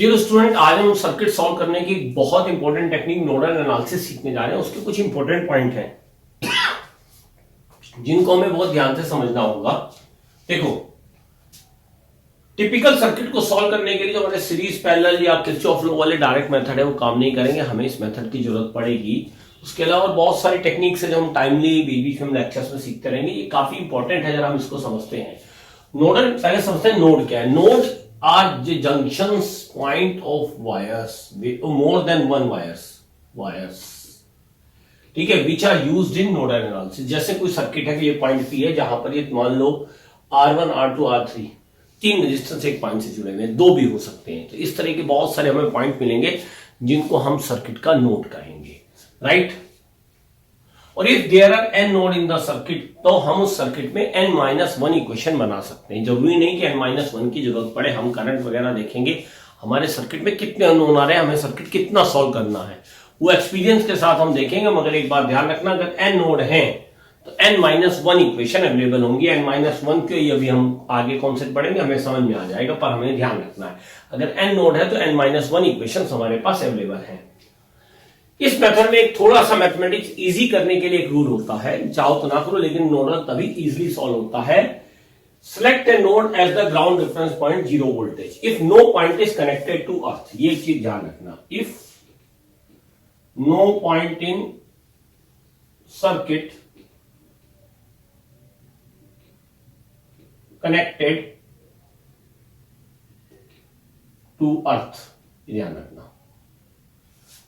Dear student, आज हम circuit solve करने की बहुत इंपॉर्टेंट टेक्निक नोडल एनालिसिस सीखने जा रहे हैं। उसके कुछ इंपॉर्टेंट पॉइंट हैं जिनको हमें बहुत ध्यान से समझना होगा। देखो, टिपिकल सर्किट को सॉल्व करने के लिए जो हमारे सीरीज पैरेलल या किरचॉफ लॉ वाले डायरेक्ट मेथड है वो काम नहीं करेंगे, हमें इस मेथड की जरूरत पड़ेगी। उसके अलावा बहुत सारी टेक्निक्स है जो हम टाइमली बीच में लेक्चर्स में सीखते रहेंगे। ये काफी इंपॉर्टेंट है, जरा हम इसको समझते हैं। नोडल पहले समझते हैं नोड क्या है। Node are the junctions point of wires with more than one wires, ठीक है, which are used in nodal analysis। जैसे कोई सर्किट है कि ये पॉइंट पी है जहां पर ये मान लो R1 R2 R3 तीन रेजिस्टेंस एक पॉइंट से जुड़े हुए हैं, दो भी हो सकते हैं। तो इस तरह के बहुत सारे हमें पॉइंट मिलेंगे जिनको हम सर्किट का नोड कहेंगे, राइट। और if there are n node in the circuit, तो हम उस सर्किट में n-1 इक्वेशन बना सकते हैं। जरूरी नहीं कि n-1 की जरूरत पड़े, हम करंट वगैरह देखेंगे हमारे सर्किट में कितने अननोन आ रहे हैं, हमें सर्किट कितना सॉल्व करना है वो एक्सपीरियंस के साथ हम देखेंगे। मगर एक बात ध्यान रखना, अगर n नोड है तो n-1 इक्वेशन अवेलेबल होंगी। n-1 के अभी हम आगे कॉन्सेप्ट पढ़ेंगे, हमें समझ में आ जाएगा, पर हमें ध्यान रखना है अगर n नोड है तो n-1 इक्वेशन हमारे पास अवेलेबल है। इस मेथड में एक थोड़ा सा मैथमेटिक्स इजी करने के लिए एक रूल होता है, चाहो तो ना करो लेकिन नोडल तभी इजीली सॉल्व होता है। Select a node as the ground reference point, 0 voltage if no point is connected to earth. ये चीज ध्यान रखना, if no point in circuit connected to earth, ध्यान रखना।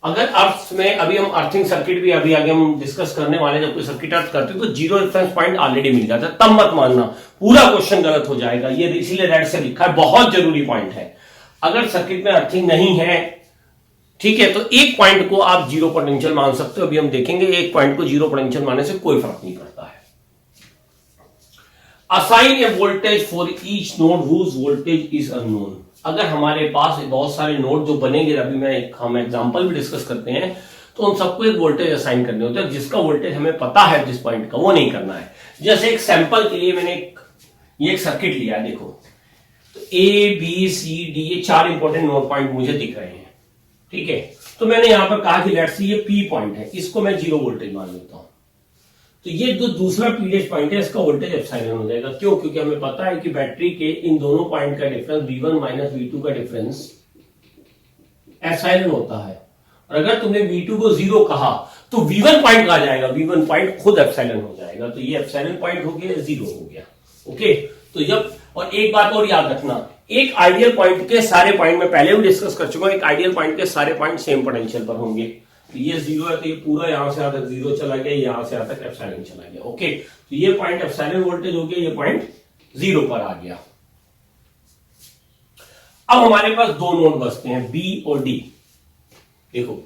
अगर अर्थ में, अभी हम अर्थिंग सर्किट भी अभी आगे हम डिस्कस करने वाले, जब कोई सर्किट अर्थ करते हैं तो 0 रेफरेंस पॉइंट ऑलरेडी मिल जाता है, तब मत मानना, पूरा क्वेश्चन गलत हो जाएगा। ये इसीलिए रेड से लिखा है, बहुत जरूरी पॉइंट है। अगर सर्किट में अर्थिंग नहीं है, ठीक है, तो एक पॉइंट को आप 0 पोटेंशियल मान सकते हो। अभी हम देखेंगे एक पॉइंट को 0 पोटेंशियल मानने से कोई फर्क नहीं पड़ता है। Assign a voltage for each node whose voltage is unknown. अगर हमारे पास बहुत सारे नोड जो बनेंगे, अभी हम एग्जांपल भी डिस्कस करते हैं, तो उन सबको एक वोल्टेज असाइन करने होते हैं। जिसका वोल्टेज हमें पता है जिस पॉइंट का, वो नहीं करना है। जैसे एक सैंपल के लिए मैंने ये एक सर्किट लिया, देखो तो A B C D ये 4 इंपॉर्टेंट नोड पॉइंट मुझे दिख रहे हैं, ठीक है। तो मैंने यहां पर कहा कि लेट्स सी ये P पॉइंट है, इसको मैं 0 वोल्टेज मान लेता हूं। तो ये जो दूसरा पीडेज पॉइंट है इसका वोल्टेज एप्सिलॉन हो जाएगा। क्यों? क्योंकि हमें पता है कि बैटरी के इन दोनों पॉइंट का डिफरेंस V1 माइनस V2 का डिफरेंस एप्सिलॉन होता है। और अगर तुमने V2 को 0 कहा तो V1 पॉइंट कहा जाएगा, V1 पॉइंट खुद एप्सिलॉन हो जाएगा। तो ये एप्सिलॉन पॉइंट हो गया, 0 हो गया, ओके। तो जब, और एक बात और याद रखना, एक आइडियल पॉइंट के सारे पॉइंट में पहले भी डिस्कस कर चुका हूं, एक आइडियल पॉइंट के सारे पॉइंट सेम पोटेंशियल पर होंगे। तो ये 0 है तो ये पूरा यहां से यहां तक 0 चला गया, यहां से यहां तक एप्सिलॉन चला गया, ओके। तो ये पॉइंट एप्सिलॉन वोल्टेज हो गया, ये पॉइंट 0 पर आ गया। अब हमारे पास दो नोड बचते हैं, B और D। देखो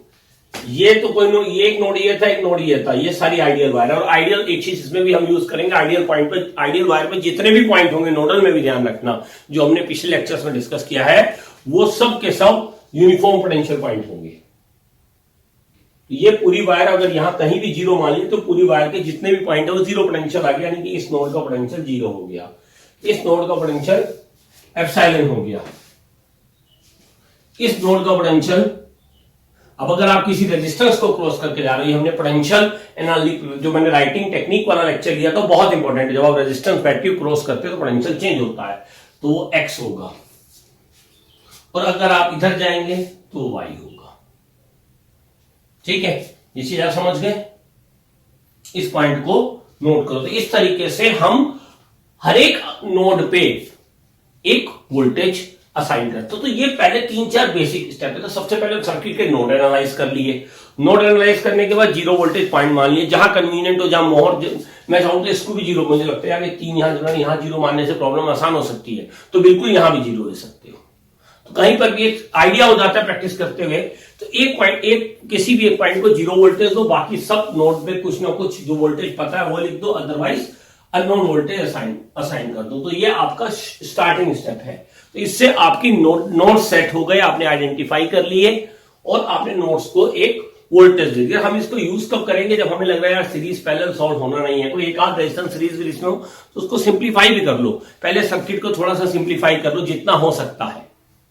ये तो कोई नोड, ये एक नोड ये था, एक नोड ये था, ये सारी आइडियल वायर है। और आइडियल एक चीज इसमें भी हम यूज करेंगे, आइडियल पॉइंट पे, आइडियल वायर पे जितने भी पॉइंट होंगे नोडल में भी ध्यान रखना, जो हमने पिछले लेक्चर्स में डिस्कस किया है, वो सब के सब यूनिफॉर्म पोटेंशियल पॉइंट होंगे। ये पूरी वायर अगर यहां कहीं भी 0 मान ली तो पूरी वायर के जितने भी पॉइंट है वो 0 पोटेंशियल आ गया, यानी कि इस नोड का पोटेंशियल 0 हो गया, इस नोड का पोटेंशियल एप्सिलॉन हो गया, इस नोड का पोटेंशियल। अब अगर आप किसी रेजिस्टेंस को क्रॉस करके जा रहे हैं, हमने पोटेंशियल एनालिसिस जो मैंने राइटिंग टेक्निक वाला लेक्चर लिया था, बहुत इंपॉर्टेंट है। जब आप रेजिस्टेंस बैटरी क्रॉस करते हो तो पोटेंशियल चेंज होता है, तो वो X होगा। और अगर आप इधर जाएंगे तो Y होगा, ठीक है। ये चीज आप समझ गए, इस पॉइंट को नोट करो। तो इस तरीके से हम हर एक नोड पे एक वोल्टेज असाइन करते हो। तो ये पहले 3-4 बेसिक स्टेप है। तो सबसे पहले सर्किट के नोड एनालाइज कर लिए, नोड एनालाइज करने के बाद 0 वोल्टेज पॉइंट मान लिए, जहां कन्वीनियंट हो, जहां मोहर, मैं चाहूं तो इसको भी 0, मुझे लगता है यार 3 यहां 0 मानने से प्रॉब्लम आसान हो सकती है, तो बिल्कुल यहां भी 0 ले सकते हो। तो कहीं पर भी एक आइडिया हो जाता है प्रैक्टिस करते हुए। तो एक पॉइंट, एक किसी भी एक पॉइंट को 0 वोल्टेज दो, बाकी सब नोड पे कुछ ना कुछ जो वोल्टेज पता है वो लिख दो, अदरवाइज अननोन वोल्टेज असाइन कर दो। तो ये आपका स्टार्टिंग स्टेप है। तो इससे आपकी नोड सेट हो गए, आपने आइडेंटिफाई कर लिए और आपने नोड्स को एक वोल्टेज दे दिया। हम इसको यूज कब करेंगे? जब हमें लग रहा है यार सीरीज पैरेलल सॉल्व होना नहीं है, कोई एक आध रेजिस्टेंस सीरीज में हो तो उसको सिंप्लीफाई भी कर लो। पहले सर्किट को थोड़ा सा सिंप्लीफाई कर लो जितना हो सकता है,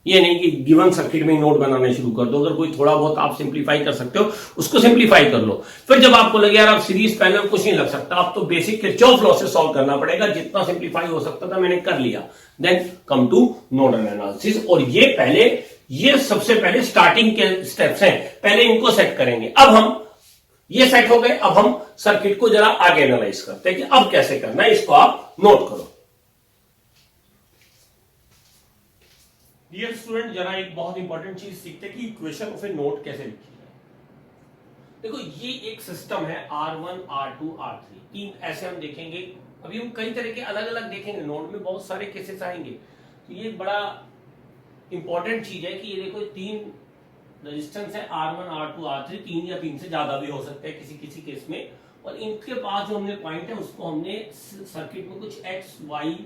ये नहीं कि गिवन सर्किट में नोड बनाने शुरू कर दो। अगर कोई थोड़ा बहुत आप सिंप्लीफाई कर सकते हो उसको सिंप्लीफाई कर लो। फिर जब आपको लगे यार आप सीरीज पैरेलल कुछ नहीं लग सकता, आप तो बेसिक किरचॉफ लॉ से सॉल्व करना पड़ेगा। जितना सिंप्लीफाई हो सकता था मैंने कर लिया। Then come to nodal analysis. और ये सबसे पहले स्टार्टिंग के स्टेप्स हैं, पहले इनको सेट करेंगे। अब हम ये सेट हो गए, अब हम सर्किट को जरा आगे एनालाइज करते हैं कि अब कैसे करना है। इसको आप नोट करो। डियर स्टूडेंट, जरा एक बहुत इंपॉर्टेंट चीज सीखते हैं कि इक्वेशन ऑफ ए नोड कैसे लिखी जाए। देखो ये एक सिस्टम है R1 R2 R3, तीन ऐसे हम देखेंगे। अभी हम कई तरह के अलग अलग देखेंगे, नोड में बहुत सारे केसेस आएंगे। तो ये बड़ा इंपॉर्टेंट चीज है कि ये देखो तीन रेजिस्टेंस है R1 R2 R3, तीन या तीन से ज्यादा भी हो सकते हैं किसी किसी केस में। और इनके पास जो हमने पॉइंट है उसको हमने सर्किट में कुछ x y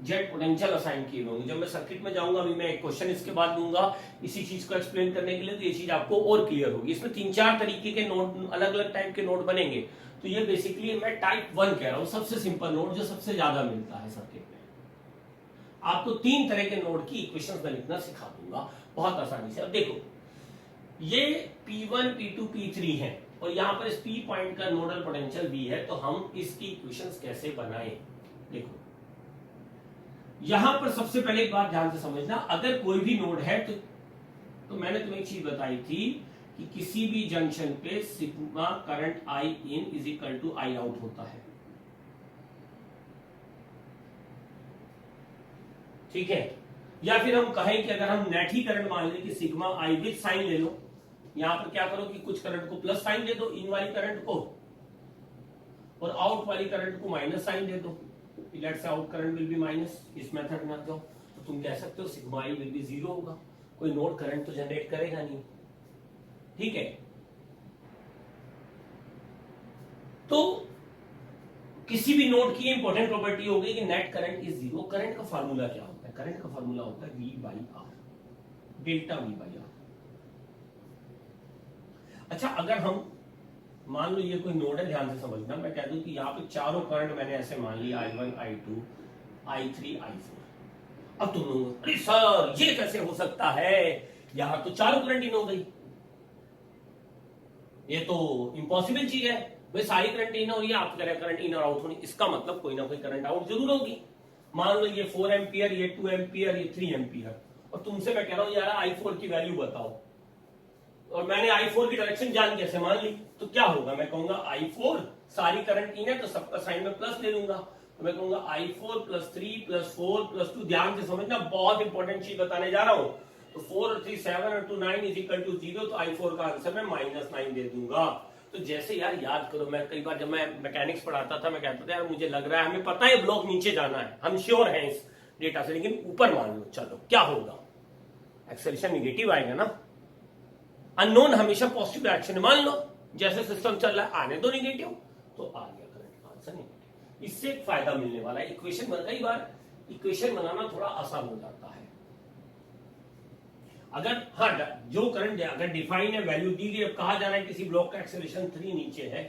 z potential assign किए होंगे। जब मैं सर्किट में जाऊंगा, अभी मैं एक क्वेश्चन इसके बाद दूंगा इसी चीज को एक्सप्लेन करने के लिए, तो ये चीज आपको और क्लियर होगी। इसमें तीन चार तरीके के नोड, अलग अलग टाइप के नोड बनेंगे। तो ये बेसिकली मैं टाइप 1 कह रहा हूं, सबसे सिंपल नोड जो सबसे ज्यादा मिलता है सर्किट में। आपको तीन तरह के नोड की इक्वेशंस में लिखना सिखा दूंगा बहुत आसानी से। अब देखो ये P1 P2 P3 है और यहां पर इस P पॉइंट का नोडल पोटेंशियल V है। तो हम इसकी इक्वेशंस कैसे बनाएं? देखो यहां पर सबसे पहले एक बात ध्यान से समझना, अगर कोई भी नोड है तो मैंने तुम्हें एक चीज बताई थी कि किसी भी जंक्शन पे sigma current I in is equal to I out होता है। ठीक है, या फिर हम कहें कि अगर हम नेट ही करंट मान लें कि सिग्मा आई विद साइन ले लो, यहां पर क्या करो कि कुछ करंट को प्लस साइन दे दो इन वाली करंट को, और आउट वाली करंट को माइनस साइन दे दो। Let's say out current will be minus, इस मेथड में जाओ तो तुम कह सकते हो सिग्मा आई विल बी 0 होगा। कोई नोड करंट तो जनरेट करेगा नहीं। ठीक है, तो किसी भी नोड की इंपॉर्टेंट प्रॉपर्टी हो गई कि नेट करंट इज 0। करंट का फार्मूला क्या होता है? करंट का फार्मूला होता है V by R, delta V by R. अच्छा, अगर हम मान लो ये कोई नोड है, ध्यान से समझना, मैं कह दूं कि यहाँ पे चारों करंट मैंने ऐसे मान लिया I1 I2 I3 I4। अब तुम लोग अरे सर ये कैसे हो सकता है, यहां तो चारों करंट इन हो गई, ये तो इम्पॉसिबल चीज है। भाई सारी करंट इन हो रही है, आप कह रहे हैं करंट इन और आउट होनी, इसका मतलब कोई ना कोई करंट आउट जरूर होगी। मान लो ये 4 एम्पियर, ये 2 एम्पियर, ये 3 एम्पियर, और तुमसे मैं कह रहा हूं यार I4 की वैल्यू बताओ, और मैंने I4 की डायरेक्शन जान कैसे मान ली, तो क्या होगा? मैं कहूंगा I4 सारी करंट इन है तो सबका साइन में प्लस ले लूंगा, तो मैं कहूंगा I4 + 3 + 4 + 2। ध्यान से समझना, बहुत इंपॉर्टेंट चीज बताने जा रहा हूं। तो 4 और 3 7 और 2 9 इज इक्वल टू 0। तो I4 का आंसर मैं -9 दे दूंगा। तो जैसे यार याद करो, मैं कई बार जब मैं मैकेनिक्स पढ़ाता था मैं कहता था यार मुझे लग रहा है हमें पता है ब्लॉक नीचे जाना है, हम श्योर हैं इस डेटा से, लेकिन ऊपर मान लो, चलो क्या होगा? एक्सेलरेशन निगेटिव आएगा ना। अननोन हमेशा पॉजिटिव डायरेक्शन में, मान लो जैसे सिस्टम चल रहा है आने दो निगेटिव, तो आ गया करंट का आंसर निगेटिव। इससे एक फायदा मिलने वाला है, इक्वेशन कई बार इक्वेशन बनाना थोड़ा आसान हो जाता है। अगर हाँ जो करंट अगर डिफाइन है, वैल्यू दी गई, अब कहा जा रहा है किसी ब्लॉक का एक्सेलरेशन 3 नीचे है,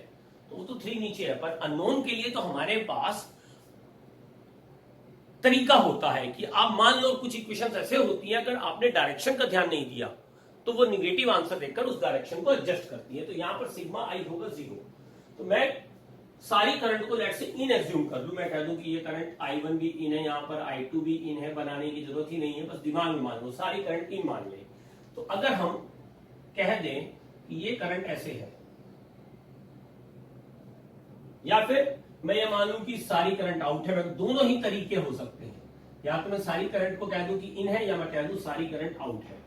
तो वो तो 3 नीचे है, पर अननोन के लिए तो हमारे पास तरीका होता है कि आप मान लो कुछ इक्वेशंस ऐसे होती हैं, अगर आपने डायरेक्शन का ध्यान नहीं दिया तो वो निगेटिव आंसर देकर उस डायरेक्शन को एडजस्ट करती है। तो यहां पर सिग्मा आई होगा 0। तो मैं सारी करंट को लेट से इन एज्यूम कर लूं, मैं कह दूं कि ये करंट I1 भी इन है, यहां पर I2 भी इन है, बनाने की जरूरत ही नहीं है, बस दिमाग में मान लो सारी करंट इन मान ले। तो अगर हम कह दें कि ये करंट ऐसे है, या फिर मैं ये मान लूं कि सारी करंट आउट है, मैं दोनों ही तरीके हो सकते हैं। या तो मैं सारी करंट को कह दूं कि इन है, या मैं कह दूं सारी करंट आउट है।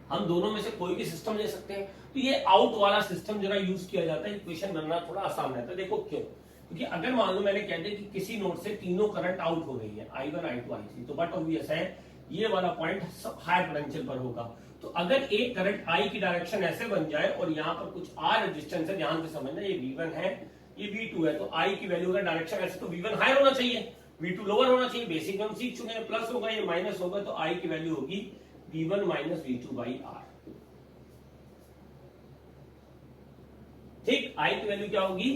हम दोनों में से कोई भी सिस्टम ले सकते हैं। तो ये आउट वाला सिस्टम जरा यूज किया जाता है, इक्वेशन बनना थोड़ा आसान रहता है। देखो क्यों? क्योंकि अगर मान लो मैंने कह दिया कि किसी नोड से तीनों करंट आउट हो रही है, I1 I2 I3, तो बट ऑब्वियस है ये वाला पॉइंट सब हाई पोटेंशियल पर होगा। तो अगर एक करंट I की डायरेक्शन ऐसे बन जाए और यहाँ पर कुछ R रेजिस्टेंस है, ध्यान से समझना, ये V1 है, ये V2 है, तो I की वैल्यू अगर डायरेक्शन ऐसे, तो V1 हायर होना चाहिए, V2 लोअर होना चाहिए। बेसिक में हम सीख चुके हैं, प्लस होगा ये माइनस होगा, तो I की वैल्यू होगी V1 - V2 बाई R। ठीक, I की वैल्यू क्या होगी?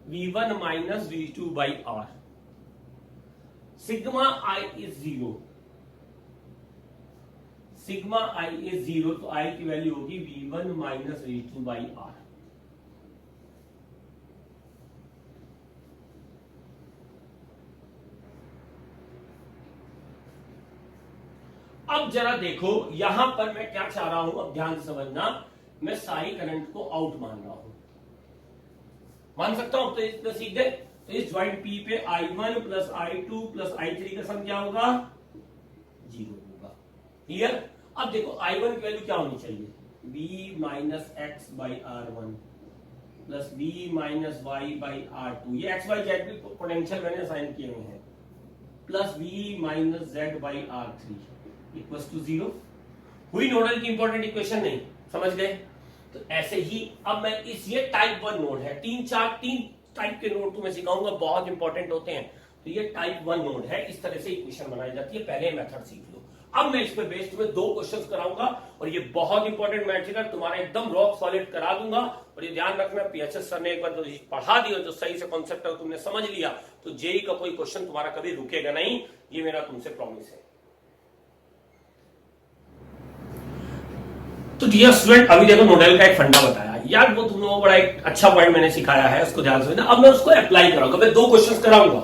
V1 - V2 by R। Sigma I is 0, sigma I is 0, तो आई की वैल्यू होगी V1 minus V2 by are. अब जरा देखो यहां पर मैं क्या चाह रहा हूं, अब ध्यान से समझना। मैं सारी करंट को आउट मान रहा हूं, मान सकता हूं, तो इतना सीधे तो इस ज्वाइंट P पे I1 plus I2 plus I3 का सम क्या होगा, 0 होगा। क्लियर। अब देखो I1 की वैल्यू क्या होनी चाहिए, B minus x by R1 plus B minus y by R2, ये एक्स वाई जेड भी पोटेंशियल मैंने असाइन किए हुए हैं, plus B minus z by R3 equals to 0। हुई नोडल की इंपॉर्टेंट इक्वेशन, नहीं समझ गए। तो ऐसे ही अब मैं ये टाइप 1 नोड है, तीन टाइप के नोड तुम्हें सिखाऊंगा, बहुत इंपॉर्टेंट होते हैं। तो ये टाइप 1 नोड है, इस तरह से इक्वेशन बनाई जाती है, पहले मेथड सीख लो। अब मैं इस पे बेस्ड में 2 क्वेश्चंस कराऊंगा और ये बहुत इंपॉर्टेंट मैथड तुम्हारा एकदम रॉक सॉलिड करा दूंगा। और ये ध्यान रखना, पीएचएस सर ने एक बार तो पढ़ा दिया, जो सही से कॉन्सेप्ट है तुमने समझ लिया, तो जेई का कोई क्वेश्चन तुम्हारा कभी रुकेगा नहीं, ये मेरा तुमसे प्रॉमिस है। तो डियर स्टूडेंट, अभी देखो नोडल का एक फंडा बताया यार, वो तुम लोगों को बड़ा एक अच्छा पॉइंट मैंने सिखाया है, उसको ध्यान से। अब मैं उसको अप्लाई कराऊंगा, मैं 2 क्वेश्चन कराऊंगा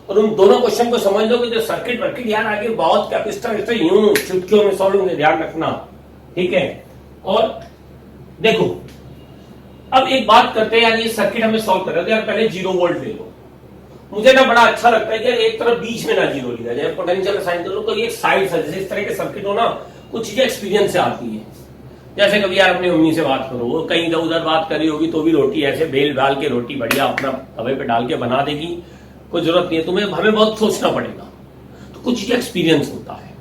और उन दोनों क्वेश्चन को समझ लो कि जो सर्किट वर्किट यार आगे बहुत कैपेसिटर यूं चुटकियों में सॉल्व होंगे, ध्यान रखना, ठीक है। और देखो अब एक बात करते हैं यार, ये सर्किट हमें सॉल्व कर रहे थे यार, पहले 0 वोल्ट ले लो। मुझे ना बड़ा अच्छा लगता है कि एक तरफ बीच में ना 0 लिया जाए, पोटेंशियल असाइन कर लो, तो ये साइड से जैसे इस तरह के सर्किट हो ना, कुछ चीजें एक्सपीरियंस से आती है। जैसे कभी यार अपनी मम्मी से बात करो, वो कहीं इधर उधर बात करी होगी तो भी रोटी ऐसे बेल डाल के रोटी बढ़िया अपना तवे पे डाल के बना देगी, कोई जरूरत नहीं है तुम्हें, हमें बहुत सोचना पड़ेगा। तो कुछ चीजें एक्सपीरियंस होता है,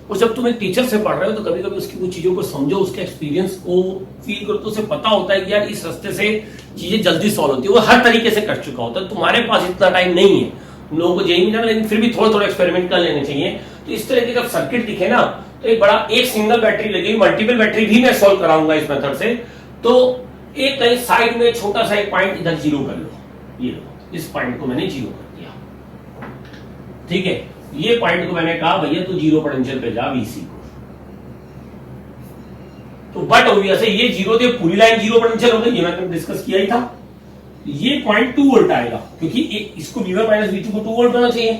और जब तुम एक टीचर से पढ़ रहे हो तो कभी कभी उसकी कुछ चीजों को समझो, उसके एक्सपीरियंस को फील करो, तो उसे पता होता है कि यार इस रास्ते से चीजें जल्दी सॉल्व होती है, वो हर तरीके से कर चुका होता है। तुम्हारे पास इतना टाइम नहीं है, तुम लोगों को यही नहीं जाना, लेकिन फिर भी थोड़ा थोड़ा एक्सपेरिमेंट कर लेने चाहिए। तो इस तरह के जब सर्किट दिखे ना, तो एक बड़ा एक सिंगल बैटरी लगेगी, मल्टीपल बैटरी भी मैं सॉल्व कराऊंगा इस मेथड से। तो एक कहीं साइड में छोटा सा एक पॉइंट इधर 0 कर लो, ये लो, इस पॉइंट को मैंने 0 कर दिया, ठीक है। ये पॉइंट को मैंने कहा भैया तू 0 पोटेंशियल पे जा VC को, तो बट ऑब्वियस है ये 0 थे, पूरी लाइन 0 पोटेंशियल हो गई, ये मैंने डिस्कस किया ही था। ये पॉइंट 2 वोल्ट आएगा, क्योंकि इसको V1 माइनस V2 को 2 वोल्ट होना चाहिए,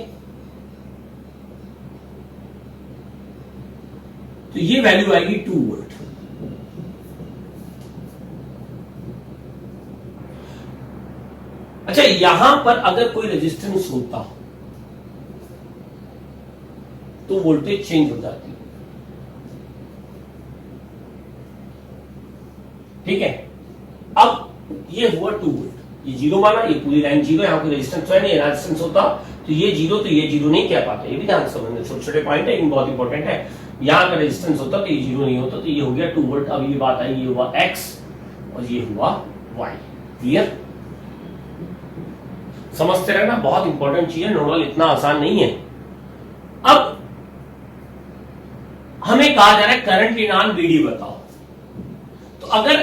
तो ये वैल्यू आएगी 2 वोल्ट। अच्छा, यहां पर अगर कोई रेजिस्टेंस होता तो वोल्टेज चेंज हो जाती, ठीक है। अब ये हुआ 2 वोल्ट, ये 0 माना, ये पूरी लाइन 0, यहां कोई रेजिस्टेंस है नहीं, रेजिस्टेंस होता तो ये 0, तो ये 0 नहीं कह पाते, ये भी ध्यान से समझना, छोटे छोटे पॉइंट है लेकिन बहुत इंपॉर्टेंट है। यहां का रेजिस्टेंस होता तो ये 0 नहीं होता, तो ये हो गया 2 वोल्ट। अब ये बात आई, ये हुआ X और ये हुआ Y। क्लियर, समझते रहना, बहुत इंपॉर्टेंट चीज है, नोडल इतना आसान नहीं है। अब हमें कहा जा रहा है करंट इन ऑन BD बताओ, तो अगर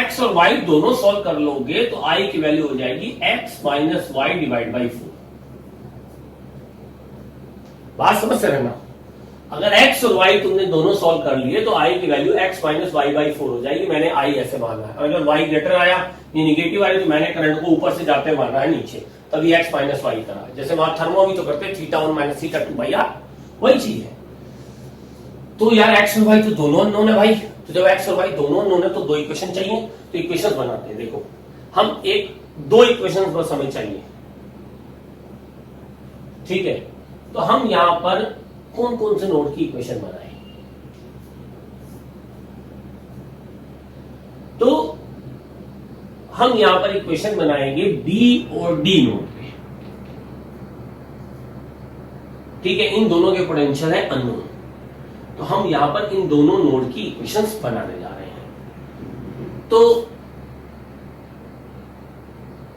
X और Y दोनों सॉल्व कर लोगे तो I की वैल्यू हो जाएगी X minus Y divide by 4। बात समझते रहना, अगर X और Y तुमने दोनों सॉल्व कर लिए तो I की value X minus Y by 4 हो जाएगी। मैंने I ऐसे माना है, अगर Y ग्रेटर आया, ये निगेटिव आया, तो मैंने करंट को ऊपर से जाते माना है नीचे, तभी X माइनस Y करा। जैसे वहां थर्मो भी तो करते हैं, θ1 माइनस θ2 भाई, यार वही चीज है। तो यार X और Y तो दोनों अननोन है भाई, तो जब X और Y दोनों अननोन है तो 2 इक्वेशन चाहिए, तो इक्वेशन बनाते हैं। देखो हम 2 इक्वेशन बस हमें चाहिए, ठीक है। तो हम यहां पर कौन कौन से नोड की इक्वेशन बनाए, तो हम यहां पर इक्वेशन बनाएंगे B और D नोड पे, ठीक है। इन दोनों के पोटेंशियल है अननोन, तो हम यहां पर इन दोनों नोड की इक्वेशंस बनाने जा रहे हैं। तो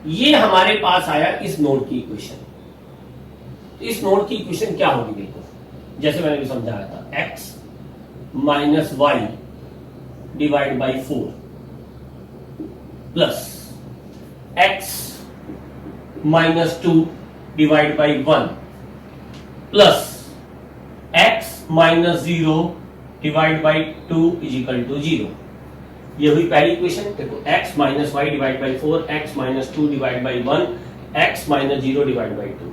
ये हमारे पास आया इस नोड की इक्वेशन, तो इस नोड की इक्वेशन क्या होगी, देखो जैसे मैंने भी समझाया था, X minus Y divide by 4 plus X minus 2 divide by 1 plus X minus 0 divide by 2 is equal to 0। ये हुई पहली इक्वेशन। देखो x minus y divide by 4, x minus 2 divide by 1, x minus 0 divide by 2।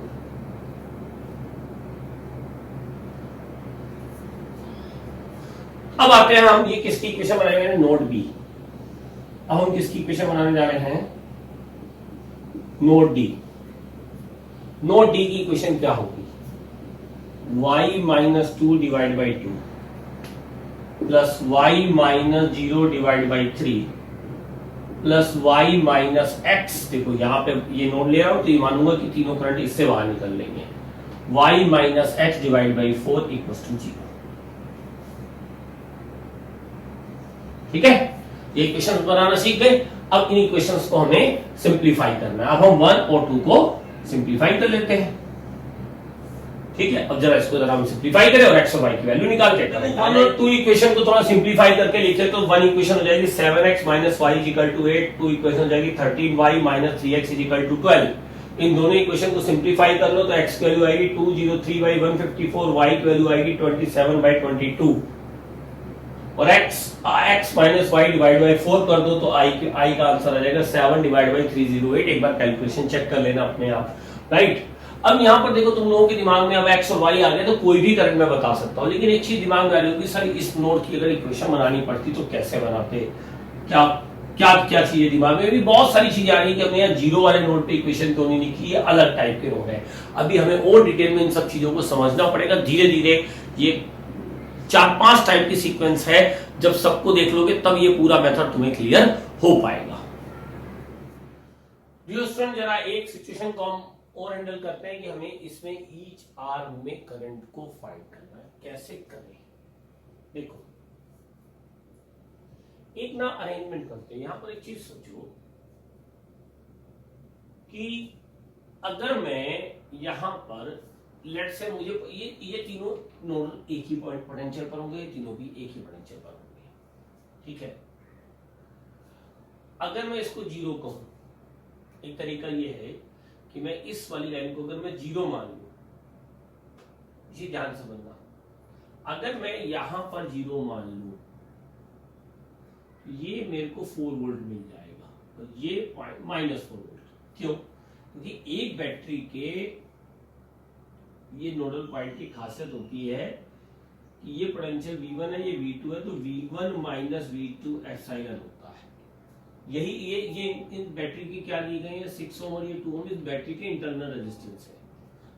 अब आते हैं हम, ये किसकी इक्वेशन बनाए हुए हैं, नोड बी। अब हम किसकी इक्वेशन बनाने जा रहे हैं, नोड डी। नोड डी की इक्वेशन क्या होगी, y minus 2 divide by 2 plus y minus 0 divide by 3 plus y minus x। देखो यहां पे ये नोड ले रहा हूं तो ये मानूंगा कि तीनों करंट इससे बाहर निकल लेंगे। y minus x divide by 4 equal to 0। ठीक है, ये इक्वेशंस बनाना सीख गए। अब इन इक्वेशंस को हमें सिंप्लीफाई करना है। अब हम 1 और 2 को सिंप्लीफाई कर लेते हैं। ठीक है, अब जरा इसको जरा हम सिंप्लीफाई करें और x और y की वैल्यू निकाल के करें। 1 और 2 इक्वेशन को थोड़ा सिंप्लीफाई करके लिखे तो 1 इक्वेशन हो जाएगी 7x minus y is equal to 8, 2 equation हो जाएगी 13y minus 3x is equal to 12। इन दोनों इक्वेशन को सिंप्लीफाई कर लो तो x की वैल्यू आएगी 203/154, y की वैल्यू आएगी 27/22 और x minus y divide by 4 कर दो तो i का आंसर आ जाएगा 7 डिवाइड बाई 308। एक बार कैलकुलेशन चेक कर लेना अपने आप, राइट। अब यहां पर देखो तुम लोगों के दिमाग में अब x और y आ गए तो कोई भी करंट मैं बता सकता हूं, लेकिन एक चीज दिमाग में आ रही होगी, सर इस नोड की अगर इक्वेशन बनानी पड़ती तो कैसे बनाते, क्या क्या क्या चीजें दिमाग में, भी बहुत सारी चीजें आ रही है कि हमने यहाँ जीरो वाले नोड पे इक्वेशन क्यों नहीं लिखी, ये अलग टाइप के नोड है। अभी हमें और डिटेल में इन सब चीजों को समझना पड़ेगा धीरे धीरे। ये 4-5 टाइप की सीक्वेंस है, जब सबको देख लोगे तब ये पूरा मेथड तुम्हें क्लियर हो पाएगा। स्टूडेंट जरा एक सिचुएशन को हम और हैंडल करते हैं कि हमें इसमें ईच आर्म में करंट को फाइंड करना है, कैसे करें। देखो एक ना अरेंजमेंट करते हैं। यहां पर एक चीज सोचो कि अगर मैं यहां पर लेट से मुझे ये तीनों नोड एक ही पॉइंट पोटेंशियल पर होंगे, तीनों भी एक ही पोटेंशियल पर होंगे, ठीक है। अगर मैं इसको जीरो कहूं, एक तरीका ये है कि मैं इस वाली लाइन को अगर मैं जीरो मान लूं, इसे ध्यान समझना, अगर मैं यहां पर जीरो मान लूं ये मेरे को 4 वोल्ट मिल जाएगा, तो ये -4 वोल्ट। क्यों? क्योंकि एक बैटरी के ये नोडल पॉइंट की खासियत होती है कि ये पोटेंशियल V1 है, ये V2 है, तो V1 माइनस V2 एप्सिलॉन होता है। यही ये इन बैटरी की क्या दी गई है 6 ओम और ये 2 ओम, इस बैटरी के इंटरनल रेजिस्टेंस है।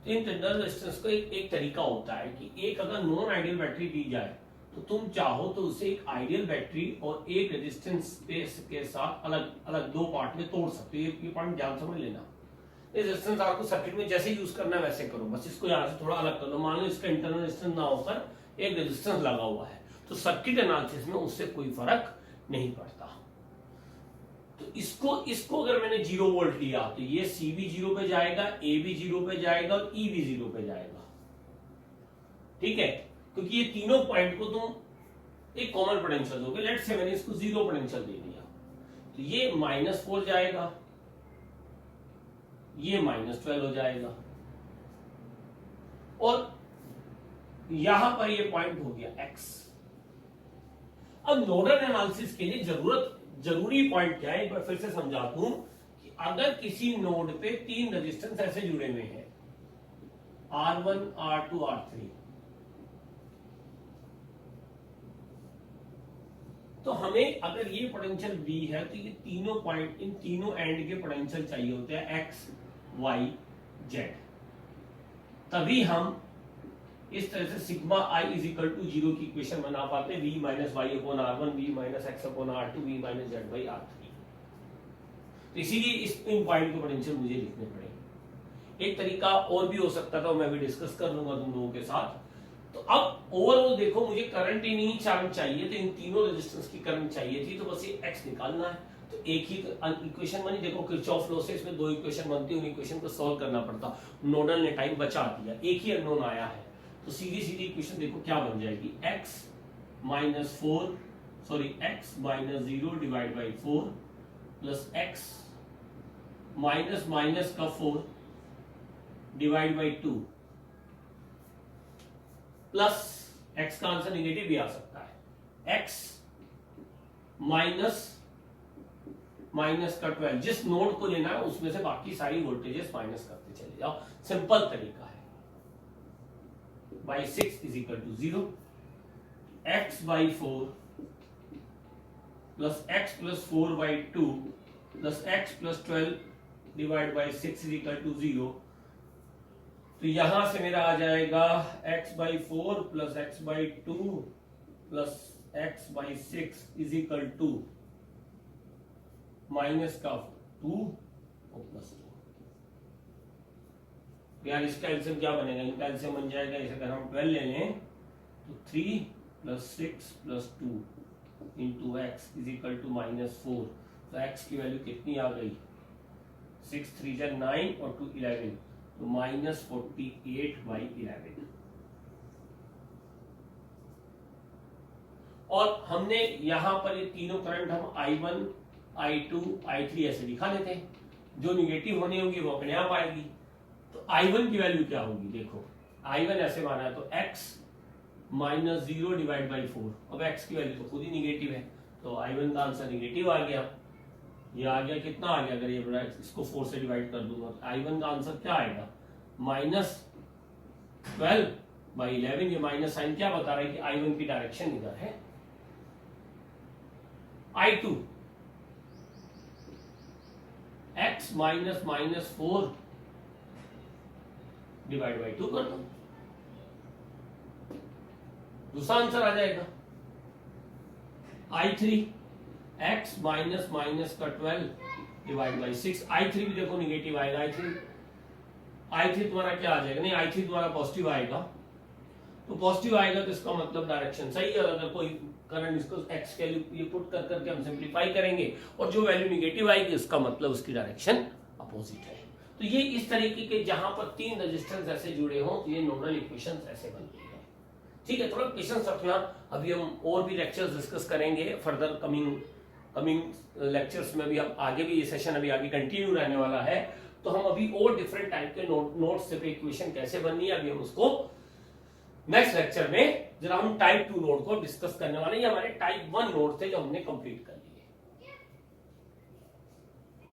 तो इंटरनल रेजिस्टेंस का एक तरीका होता है कि एक अगर नॉन आइडियल बैटरी दी जाए तो तुम चाहो तो उसे एक आइडियल बैटरी और एक रेजिस्टेंस स्पेस के साथ अलग अलग दो पार्ट में तोड़ सकते हो। ये पॉइंट ध्यान समझ लेना। रेजिस्टेंस आपको सर्किट में जैसे यूज करना है वैसे करो, बस इसको यहां से थोड़ा अलग कर लो। मान लो इसका इंटरनल रेजिस्टेंस ना होकर एक रेजिस्टेंस लगा हुआ है तो सर्किट एनालिसिस में उससे कोई फर्क नहीं पड़ता। तो इसको अगर मैंने 0 वोल्ट लिया तो ये सी भी 0 पे जाएगा, ए भी 0 पे जाएगा और ई भी 0 पे जाएगा, ठीक है। क्योंकि ये तीनों पॉइंट को तुम एक कॉमन पोटेंशियल दोगे। लेट्स से मैंने इसको 0 पोटेंशियल दे दिया तो ये -4 जाएगा, ये -12 हो जाएगा और यहां पर ये पॉइंट हो गया x। अब नोडल एनालिसिस के लिए जरूरी पॉइंट क्या है, एक बार फिर से समझाता हूं कि अगर किसी नोड पे 3 रेजिस्टेंस ऐसे जुड़े हुए हैं R1, R2, R3, तो हमें अगर ये पोटेंशियल V है तो ये तीनों पॉइंट, इन तीनों एंड के पोटेंशियल चाहिए होते हैं x, y, z। तभी हम इस तरह से sigma i is equal to 0 की इक्वेशन बना पाते हैं, v minus y upon R1, v minus x upon R2, v minus z by R3। तो इसीलिए इस इन पॉइंट के पोटेंशियल मुझे लिखने पड़ेंगे। एक तरीका और भी हो सकता था, मैं भी डिस्कस कर लूंगा तुम लोगों के साथ। तो अब ओवरऑल देखो मुझे करंट ही नहीं चाहिए, तो इन तीनों रेजिस्टेंस की करंट चाहिए थी, तो बस ये x निकालना है। तो एक ही इक्वेशन बनी, देखो किरचॉफ लॉ से इसमें 2 इक्वेशन बनती है, उन इक्वेशन को सॉल्व करना पड़ता। नोडल ने टाइम बचा दिया, एक ही अननोन आया है तो सीधी सीधी इक्वेशन देखो क्या बन जाएगी, x minus 0 divide by 4 plus x minus minus का 4 डिवाइड बाई 2 प्लस एक्स का आंसर निगेटिव भी आ सकता है। एक्स माइनस का 12, जिस नोड को लेना है उसमें से बाकी सारी वोल्टेजेस माइनस करते चले जाओ, सिंपल तरीका है। By 6 is equal to 0, x by 4 plus x plus 4 by 2 plus x plus 12 divide by 6 is equal to 0। तो यहां से मेरा आ जाएगा x by 4 plus x by 2 plus x by 6 is equal to minus का 2 और प्लस 2। यार इसका एलसीएम क्या बनेगा? इनका एलसीएम बन जाएगा, इसे अगर हम 12 ले लें तो 3 plus 6 plus 2 into x is equal to minus 4। तो x की वैल्यू कितनी आ गई? 6 3 जा 9 और 2 11, तो माइनस 48 बाई 11। और हमने यहां पर ये तीनों करंट हम I1 I2 I3 ऐसे दिखा देते हैं, जो निगेटिव होनी होगी वो अपने आप आएगी। तो I1 की वैल्यू क्या होगी? देखो I1 ऐसे माना है तो x माइनस 0 डिवाइड बाई 4। अब x की वैल्यू तो खुद ही निगेटिव है, तो I1 का आंसर निगेटिव आ गया। ये आ गया, कितना आ गया? अगर ये इसको 4 से डिवाइड कर दूंगा तो I1 का आंसर क्या आएगा? Minus 12 by 11। ये माइनस साइन क्या बता रहा है कि I1 की डायरेक्शन इधर है। I2 x minus minus 4 divide by 2 कर दो, दूसरा आंसर आ जाएगा। I3 x माइनस माइनस का 12 डिवाइड बाई 6। I3 भी देखो निगेटिव आएगा। I3 तुम्हारा क्या आ जाएगा? नहीं, I3 तुम्हारा पॉजिटिव आएगा। तो पॉजिटिव आएगा तो इसका मतलब डायरेक्शन सही है। अगर कोई करंट इसको x के लिए पुट कर करके हम सिंप्लीफाई करेंगे और जो वैल्यू निगेटिव आएगी उसका मतलब उसकी डायरेक्शन अपोजिट है। तो ये इस तरीके के जहां पर 3 रेजिस्टेंस ऐसे जुड़े हों तो ये नोडल इक्वेशंस ऐसे बनती है। ठीक है, थोड़ा पेशेंस रखना। अभी हम और भी लेक्चर्स डिस्कस करेंगे फर्दर कमिंग लेक्चर्स में। भी हम आगे भी ये सेशन अभी आगे कंटिन्यू रहने वाला है, तो हम अभी और डिफरेंट टाइप के नोड्स से इक्वेशन कैसे बननी है अभी हम उसको नेक्स्ट लेक्चर में जरा हम टाइप 2 नोड को डिस्कस करने वाले हैं। ये हमारे टाइप 1 नोड थे जो हमने कंप्लीट कर